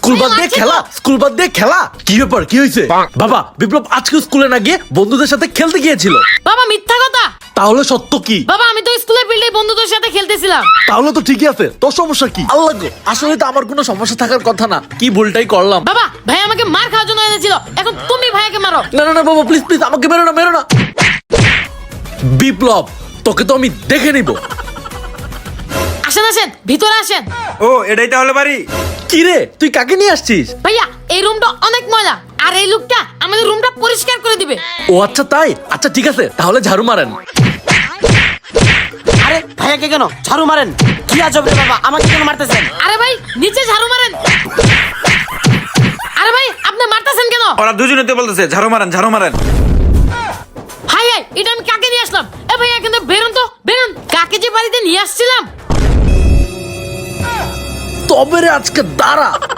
School বাদ দিয়ে খেলা, স্কুল বাদ দিয়ে খেলা, কি ব্যাপার, কি হয়েছে? বাবা, বিপ্লব আজকে স্কুলে না গিয়ে বন্ধুদের সাথে খেলতে গিয়েছিল। বাবা মিথ্যা কথা। তাহলে সত্য কি? বাবা আমি তো স্কুলের ফিল্ডে বন্ধুদের সাথে খেলতেছিলাম। তাহলে তো ঠিকই আছে, তোর সমস্যা কি? আল্লাহ গো, আসলে তো আমার কোনো সমস্যা থাকার কথা না, কি ভুলটাই করলাম। বাবা ভাই আমাকে মার খাওয়ার জন্য এনেছিল, এখন তুমি ভাইয়াকে মারো। না না না বাবা, প্লিজ প্লিজ আমাকে মেরো না, মেরো না। বিপ্লব, তোকে তো আমি দেখে নিব। আসেন আসেন, ভিতরে আসেন। ও এটাই তাহলে বাড়ি? কি রে, তুই কাকে নিয়ে আসছিস? ভাইয়া এই রুমটা অনেক ময়লা, আর এই লোকটা আমাদের রুমটা পরিষ্কার করে দিবে। ও আচ্ছা তাই, আচ্ছা ঠিক আছে, তাহলে ঝাড়ু মারেন। আরে ভাইয়াকে কেন ঝাড়ু মারেন? কি আজব রে বাবা, আমাকে কেন মারতেছেন? আরে ভাই নিচে ঝাড়ু মারেন। আরে ভাই আপনি মারতেছেন কেন? ওরা দুজনে তো বলতেছে ঝাড়ু মারেন, ঝাড়ু মারেন। হাই হাই, এটা আমি কাকে নিয়ে আসলাম? এ ভাইয়া কিন্তু বেরোন তো, বেরোন। কাকে যে বাড়িতে নিয়ে আসছিলাম। তবে রে আজকে দাঁড়া।